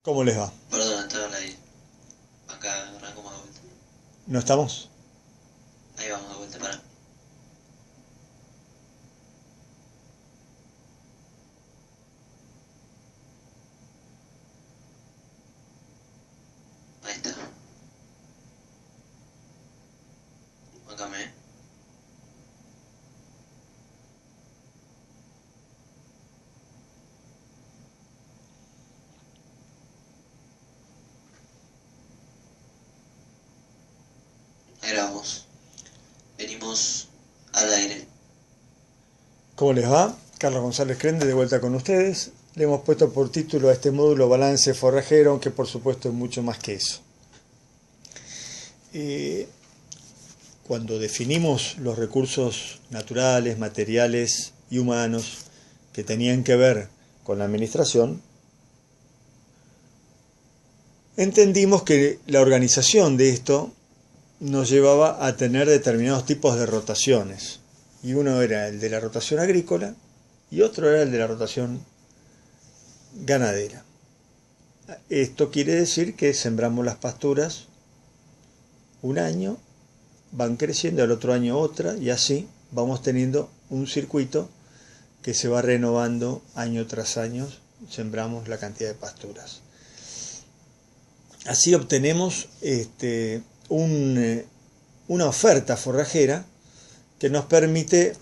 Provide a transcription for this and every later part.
¿Cómo les va? Perdón, estaba ahí. Acá arrancamos de vuelta. ¿No estamos? Ahí vamos de vuelta, para. Ahí está. Acá me. Ahí grabamos. Venimos al aire. ¿Cómo les va? Carlos González Crende de vuelta con ustedes. Le hemos puesto por título a este módulo balance forrajero, aunque por supuesto es mucho más que eso. Cuando definimos los recursos naturales, materiales y humanos que tenían que ver con la administración, entendimos que la organización de esto nos llevaba a tener determinados tipos de rotaciones. Y uno era el de la rotación agrícola y otro era el de la rotación ganadera. Esto quiere decir que sembramos las pasturas un año, van creciendo, al otro año otra, y así vamos teniendo un circuito que se va renovando año tras año, sembramos la cantidad de pasturas. Así obtenemos una oferta forrajera que nos permite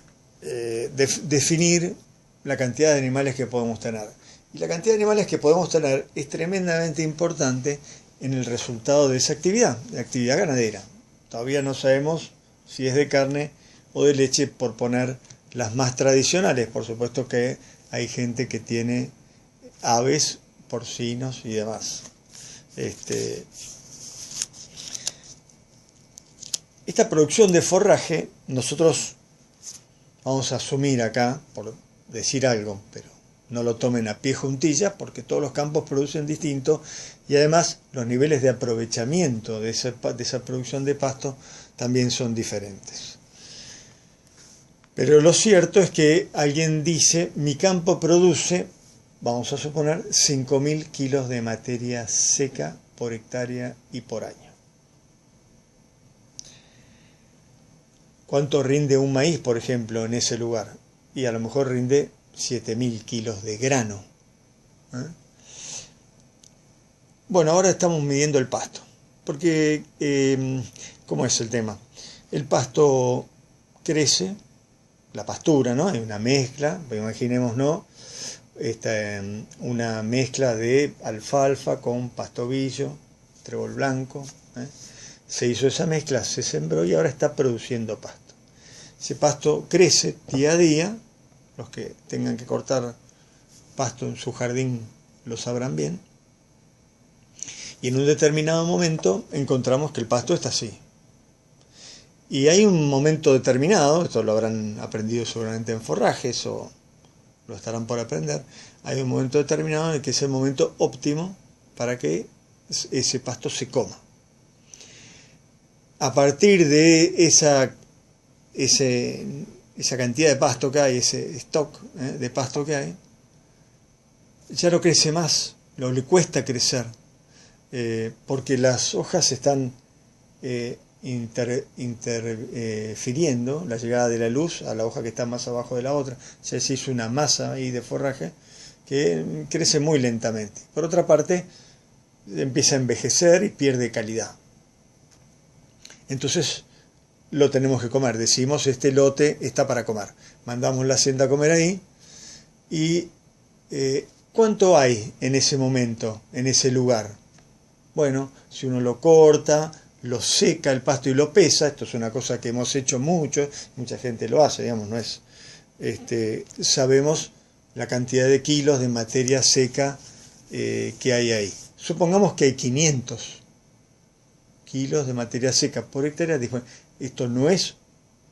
definir la cantidad de animales que podemos tener. Y la cantidad de animales que podemos tener es tremendamente importante en el resultado de esa actividad, de actividad ganadera. Todavía no sabemos si es de carne o de leche, por poner las más tradicionales. Por supuesto que hay gente que tiene aves, porcinos y demás. Esta producción de forraje, nosotros vamos a asumir acá, por decir algo, pero no lo tomen a pie juntilla, porque todos los campos producen distinto y además los niveles de aprovechamiento de esa producción de pasto también son diferentes. Pero lo cierto es que alguien dice, mi campo produce, vamos a suponer, 5.000 kilos de materia seca por hectárea y por año. ¿Cuánto rinde un maíz, por ejemplo, en ese lugar? Y a lo mejor rinde 7.000 kilos de grano. Bueno, ahora estamos midiendo el pasto, porque ¿cómo es el tema? El pasto crece, la pastura, ¿no? Hay una mezcla, imaginemos, ¿no? Una mezcla de alfalfa con pastobillo, trébol blanco. Se hizo esa mezcla, se sembró y ahora está produciendo pasto. Ese pasto crece día a día. Los que tengan que cortar pasto en su jardín lo sabrán bien. Y en un determinado momento encontramos que el pasto está así. Y hay un momento determinado, esto lo habrán aprendido seguramente en forrajes o lo estarán por aprender, hay un momento determinado en el que es el momento óptimo para que ese pasto se coma. A partir de esa cantidad de pasto que hay, ese stock de pasto que hay, ya no crece más, le cuesta crecer, porque las hojas están interfiriendo la llegada de la luz a la hoja que está más abajo de la otra. Ya se hizo una masa ahí de forraje que crece muy lentamente. Por otra parte, empieza a envejecer y pierde calidad. Entonces lo tenemos que comer. Decimos, este lote está para comer. Mandamos la hacienda a comer ahí. Y ¿cuánto hay en ese momento, en ese lugar? Bueno, si uno lo corta, lo seca el pasto y lo pesa, esto es una cosa que hemos hecho mucho, mucha gente lo hace, digamos, no es, sabemos la cantidad de kilos de materia seca que hay ahí. Supongamos que hay 500 kilos de materia seca por hectárea. Dijo, esto no es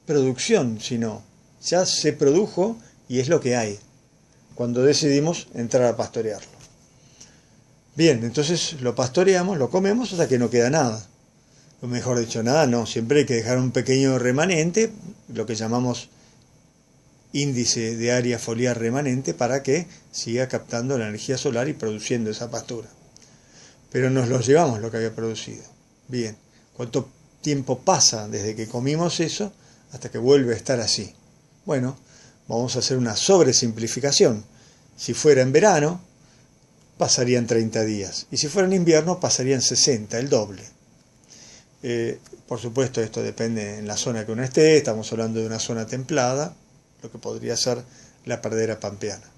producción, sino ya se produjo y es lo que hay cuando decidimos entrar a pastorearlo. Bien, entonces lo pastoreamos, lo comemos hasta que no queda nada. O mejor dicho, nada, no, siempre hay que dejar un pequeño remanente, lo que llamamos índice de área foliar remanente, para que siga captando la energía solar y produciendo esa pastura. pero nos lo llevamos lo que había producido. Bien, ¿cuánto tiempo pasa desde que comimos eso hasta que vuelve a estar así? Bueno, vamos a hacer una sobresimplificación. Si fuera en verano, pasarían 30 días. Y si fuera en invierno, pasarían 60, el doble. Por supuesto, esto depende en la zona que uno esté. Estamos hablando de una zona templada, lo que podría ser la pradera pampeana.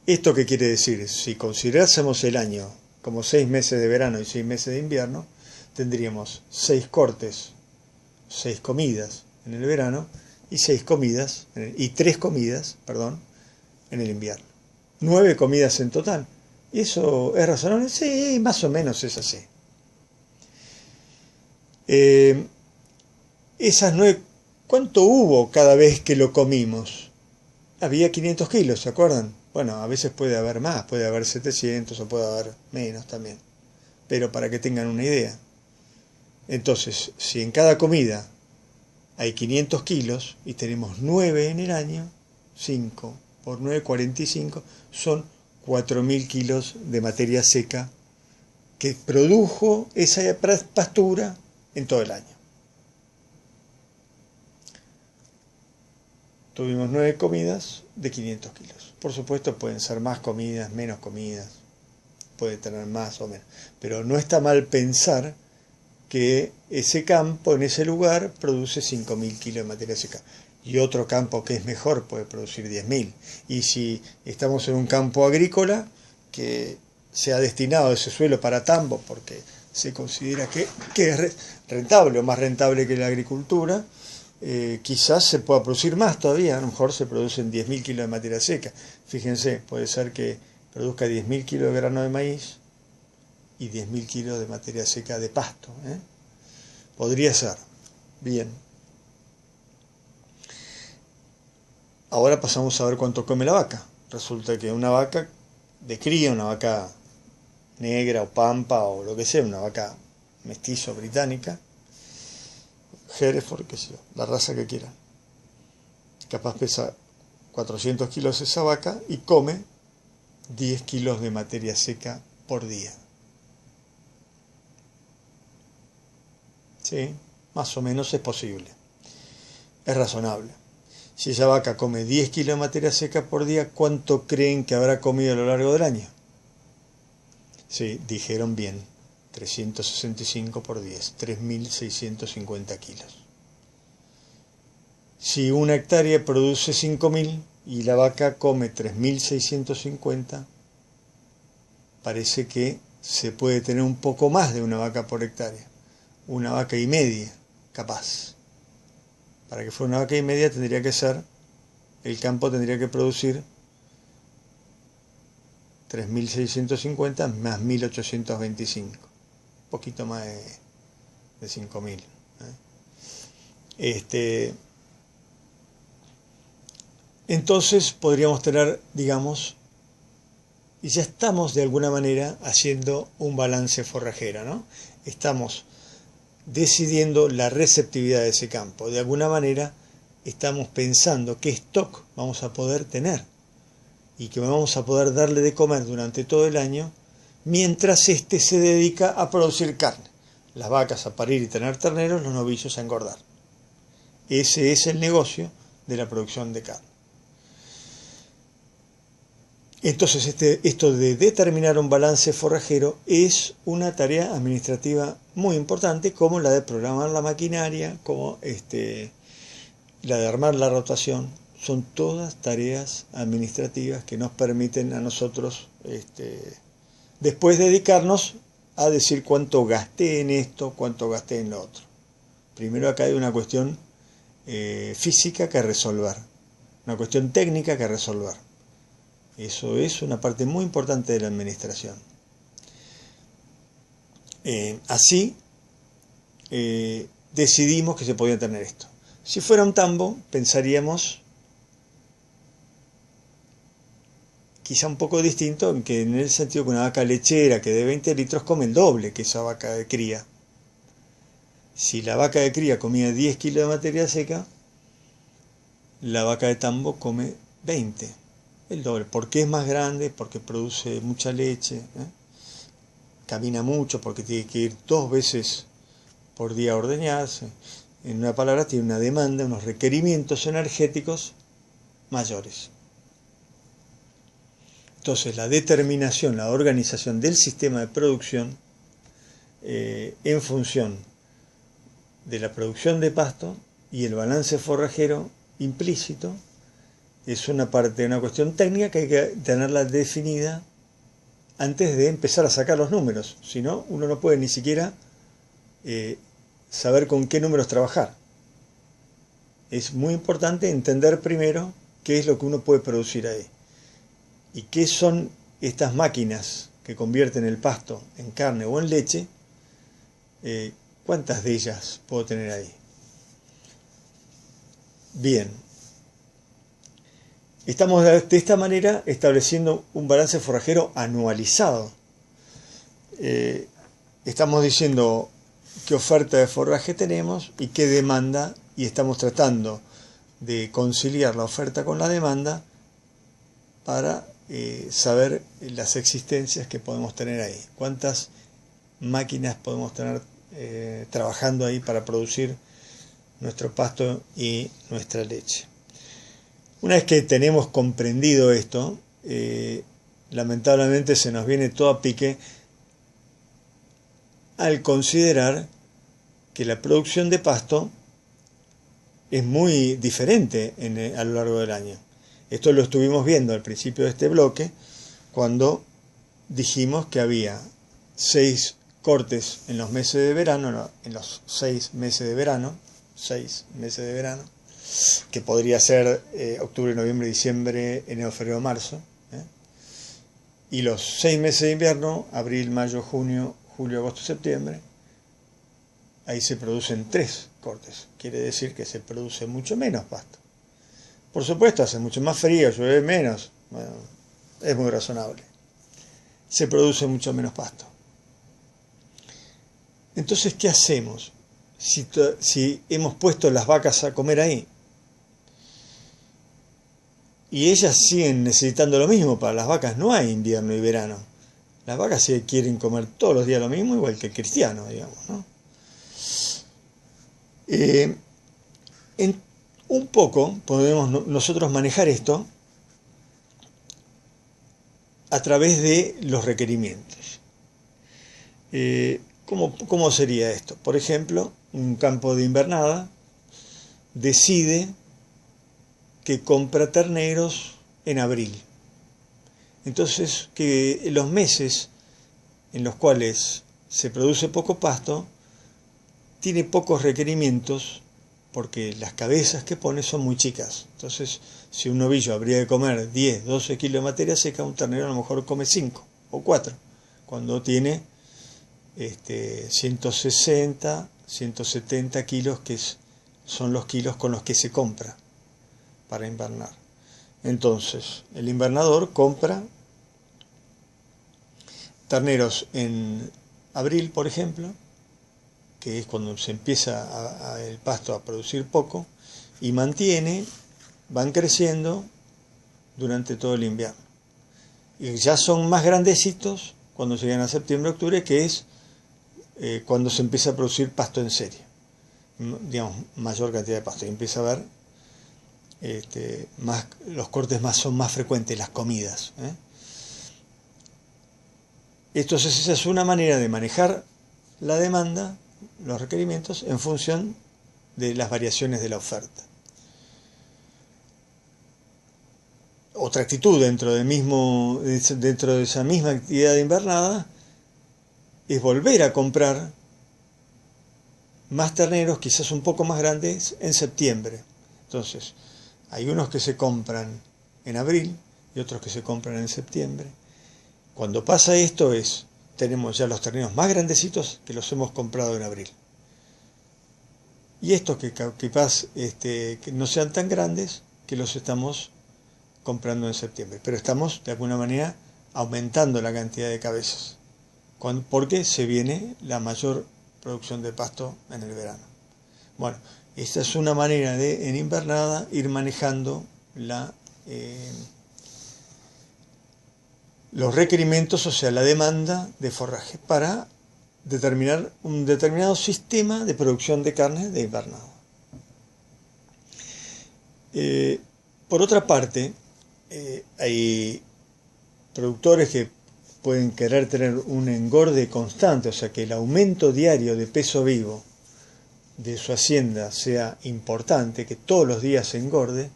¿Esto qué quiere decir? Si considerásemos el año como 6 meses de verano y 6 meses de invierno, tendríamos 6 cortes, 6 comidas en el verano y 3 comidas, en el invierno. 9 comidas en total. ¿Y eso es razonable? Sí, más o menos es así. Esas 9, ¿cuánto hubo cada vez que lo comimos? Había 500 kilos, ¿se acuerdan? Bueno, a veces puede haber más, puede haber 700 o puede haber menos también. Pero para que tengan una idea. Entonces, si en cada comida hay 500 kilos y tenemos 9 en el año, 5 por 9, 45, son 4.000 kilos de materia seca que produjo esa pastura en todo el año. Tuvimos 9 comidas de 500 kilos. Por supuesto pueden ser más comidas, menos comidas, puede tener más o menos. Pero no está mal pensar que ese campo en ese lugar produce 5.000 kilos de materia seca. Y otro campo que es mejor puede producir 10.000. Y si estamos en un campo agrícola que se ha destinado ese suelo para tambo porque se considera que es rentable o más rentable que la agricultura, quizás se pueda producir más todavía. A lo mejor se producen 10.000 kilos de materia seca. Fíjense, puede ser que produzca 10.000 kilos de grano de maíz y 10.000 kilos de materia seca de pasto. Podría ser. Bien. Ahora pasamos a ver cuánto come la vaca. Resulta que una vaca de cría, una vaca negra o pampa o lo que sea, una vaca mestizo británica, Hereford, qué sé yo, la raza que quieran, capaz pesa 400 kilos esa vaca y come 10 kilos de materia seca por día. Sí, más o menos es posible, es razonable. Si esa vaca come 10 kilos de materia seca por día, ¿cuánto creen que habrá comido a lo largo del año? Sí, dijeron bien, 365 por 10, 3.650 kilos. Si una hectárea produce 5.000 y la vaca come 3.650, parece que se puede tener un poco más de una vaca por hectárea. Una vaca y media, capaz. Para que fuera una vaca y media tendría que ser, el campo tendría que producir 3.650 más 1.825. Un poquito más de 5.000. Entonces podríamos tener, digamos, y ya estamos de alguna manera haciendo un balance forrajero, ¿no? Estamos decidiendo la receptividad de ese campo. De alguna manera estamos pensando qué stock vamos a poder tener y que vamos a poder darle de comer durante todo el año mientras se dedica a producir carne. Las vacas a parir y tener terneros, los novillos a engordar. Ese es el negocio de la producción de carne. Entonces esto de determinar un balance forrajero es una tarea administrativa muy importante, como la de programar la maquinaria, como la de armar la rotación. Son todas tareas administrativas que nos permiten a nosotros después dedicarnos a decir cuánto gasté en esto, cuánto gasté en lo otro. Primero acá hay una cuestión física que resolver, una cuestión técnica que resolver. Eso es una parte muy importante de la administración. Así decidimos que se podía tener esto. Si fuera un tambo, pensaríamos quizá un poco distinto, en el sentido que una vaca lechera que de 20 litros come el doble que esa vaca de cría. Si la vaca de cría comía 10 kilos de materia seca, la vaca de tambo come 20. El doble, porque es más grande, porque produce mucha leche. camina mucho porque tiene que ir 2 veces por día a ordeñarse. En una palabra, tiene una demanda, unos requerimientos energéticos mayores. Entonces, la determinación, la organización del sistema de producción en función de la producción de pasto y el balance forrajero implícito es una parte, una cuestión técnica que hay que tenerla definida antes de empezar a sacar los números. Si no, uno no puede ni siquiera saber con qué números trabajar. Es muy importante entender primero qué es lo que uno puede producir ahí y qué son estas máquinas que convierten el pasto en carne o en leche. ¿Cuántas de ellas puedo tener ahí? Bien, estamos de esta manera estableciendo un balance forrajero anualizado. Estamos diciendo qué oferta de forraje tenemos y qué demanda, y estamos tratando de conciliar la oferta con la demanda para saber las existencias que podemos tener ahí, cuántas máquinas podemos tener trabajando ahí para producir nuestro pasto y nuestra leche. Una vez que tenemos comprendido esto, lamentablemente se nos viene todo a pique al considerar que la producción de pasto es muy diferente a lo largo del año. Esto lo estuvimos viendo al principio de este bloque, cuando dijimos que había 6 cortes en los meses de verano, en los 6 meses de verano, que podría ser octubre, noviembre, diciembre, enero, febrero, marzo, y los 6 meses de invierno, abril, mayo, junio, julio, agosto, septiembre. Ahí se producen 3 cortes, quiere decir que se produce mucho menos pasto. Por supuesto, hace mucho más frío, llueve menos, bueno, es muy razonable. Se produce mucho menos pasto. Entonces, ¿qué hacemos si hemos puesto las vacas a comer ahí? Y ellas siguen necesitando lo mismo. Para las vacas no hay invierno y verano. Las vacas sí quieren comer todos los días lo mismo, igual que el cristiano, digamos, ¿no? Un poco podemos nosotros manejar esto a través de los requerimientos. ¿Cómo sería esto? Por ejemplo, un campo de invernada decide que compra terneros en abril. Entonces, que los meses en los cuales se produce poco pasto, tiene pocos requerimientos porque las cabezas que pone son muy chicas. Entonces, si un novillo habría de comer 10, 12 kilos de materia seca, un ternero a lo mejor come 5 o 4, cuando tiene 160, 170 kilos, que son los kilos con los que se compra para invernar. Entonces, el invernador compra terneros en abril, por ejemplo, que es cuando se empieza el pasto a producir poco, y van creciendo durante todo el invierno. Y ya son más grandecitos cuando llegan a septiembre, octubre, que es cuando se empieza a producir pasto en serie, digamos, mayor cantidad de pasto, y empieza a haber los cortes son más frecuentes, las comidas. Entonces, esa es una manera de manejar la demanda, los requerimientos, en función de las variaciones de la oferta. Otra actitud dentro de esa misma actividad de invernada es volver a comprar más terneros, quizás un poco más grandes, en septiembre. Entonces, hay unos que se compran en abril y otros que se compran en septiembre. Cuando pasa esto tenemos ya los terneros más grandecitos que los hemos comprado en abril. Y estos que quizás que no sean tan grandes, que los estamos comprando en septiembre. Pero estamos, de alguna manera, aumentando la cantidad de cabezas, porque se viene la mayor producción de pasto en el verano. Bueno, esta es una manera de, en invernada, ir manejando los requerimientos, o sea, la demanda de forraje, para determinar un determinado sistema de producción de carne de invernado. Por otra parte, hay productores que pueden querer tener un engorde constante, o sea, que el aumento diario de peso vivo de su hacienda sea importante, que todos los días se engorde,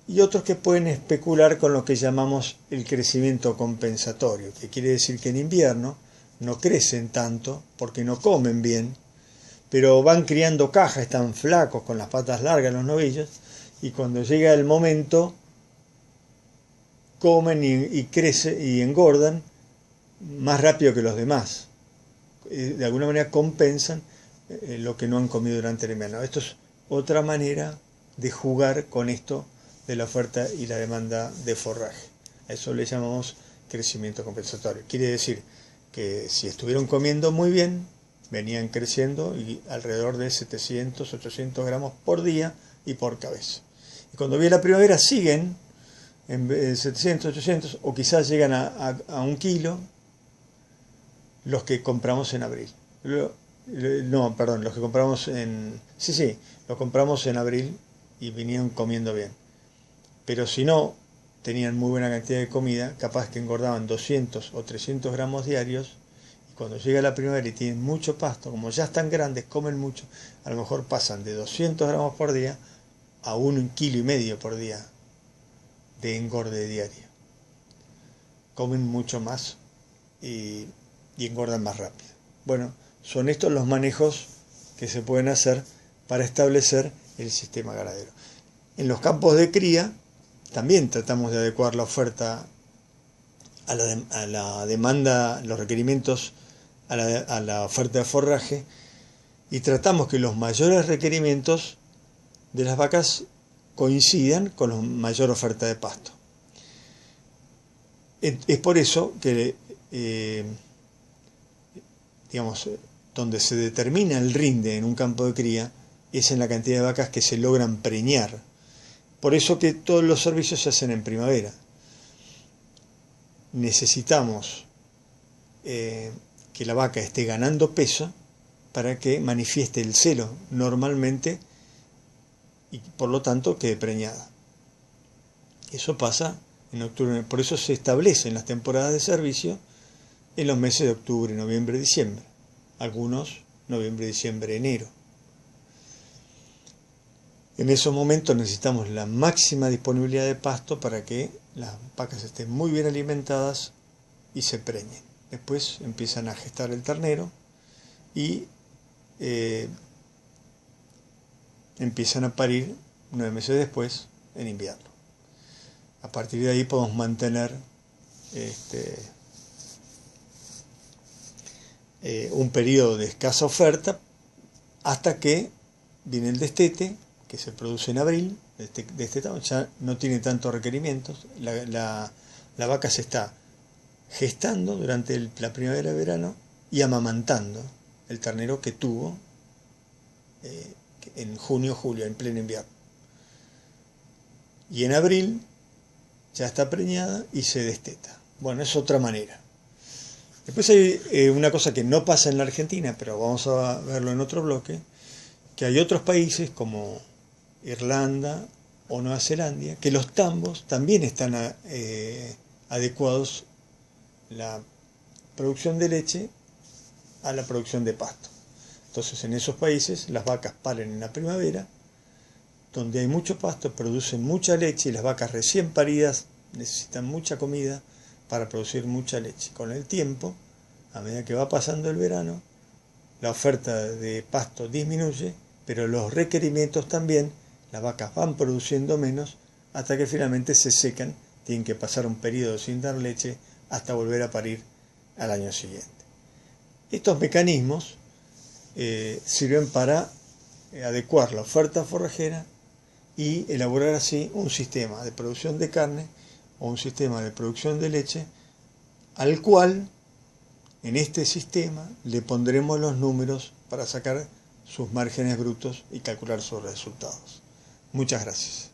y otros que pueden especular con lo que llamamos el crecimiento compensatorio, que quiere decir que en invierno no crecen tanto porque no comen bien, pero van criando caja, están flacos con las patas largas, los novillos, y cuando llega el momento comen y crecen y engordan más rápido que los demás. De alguna manera compensan lo que no han comido durante el invierno. Esto es otra manera de jugar con esto de la oferta y la demanda de forraje. A eso le llamamos crecimiento compensatorio. Quiere decir que si estuvieron comiendo muy bien, venían creciendo y alrededor de 700, 800 gramos por día y por cabeza. Y cuando viene la primavera siguen en 700, 800 o quizás llegan a 1 kilo los que compramos en abril. No, perdón, los que compramos en... Sí, los compramos en abril y vinieron comiendo bien. Pero si no, tenían muy buena cantidad de comida, capaz que engordaban 200 o 300 gramos diarios, y cuando llega la primavera y tienen mucho pasto, como ya están grandes, comen mucho, a lo mejor pasan de 200 gramos por día a 1,5 kilos por día de engorde diario. Comen mucho más y engordan más rápido. Bueno, son estos los manejos que se pueden hacer para establecer el sistema ganadero. En los campos de cría también tratamos de adecuar la oferta a la demanda, los requerimientos a la oferta de forraje, y tratamos que los mayores requerimientos de las vacas coincidan con la mayor oferta de pasto. Es por eso que digamos, donde se determina el rinde en un campo de cría es en la cantidad de vacas que se logran preñar. Por eso que todos los servicios se hacen en primavera. Necesitamos que la vaca esté ganando peso para que manifieste el celo normalmente y por lo tanto quede preñada. Eso pasa en octubre, por eso se establecen las temporadas de servicio en los meses de octubre, noviembre, diciembre. Algunos noviembre, diciembre, enero. En esos momentos necesitamos la máxima disponibilidad de pasto para que las vacas estén muy bien alimentadas y se preñen. Después empiezan a gestar el ternero y empiezan a parir 9 meses después en invierno. A partir de ahí podemos mantener un periodo de escasa oferta hasta que viene el destete, que se produce en abril. Destetado, ya no tiene tantos requerimientos. La vaca se está gestando durante la primavera y verano y amamantando el ternero que tuvo en junio, julio, en pleno invierno. Y en abril ya está preñada y se desteta. Bueno, es otra manera. Después hay una cosa que no pasa en la Argentina, pero vamos a verlo en otro bloque, que hay otros países como Irlanda o Nueva Zelanda, que los tambos también están adecuados la producción de leche a la producción de pasto. Entonces en esos países las vacas paren en la primavera, donde hay mucho pasto, producen mucha leche y las vacas recién paridas necesitan mucha comida para producir mucha leche. Con el tiempo, a medida que va pasando el verano, la oferta de pasto disminuye, pero los requerimientos también, las vacas van produciendo menos hasta que finalmente se secan, tienen que pasar un periodo sin dar leche hasta volver a parir al año siguiente. Estos mecanismos sirven para adecuar la oferta forrajera y elaborar así un sistema de producción de carne o un sistema de producción de leche al cual en este sistema le pondremos los números para sacar sus márgenes brutos y calcular sus resultados. Muchas gracias.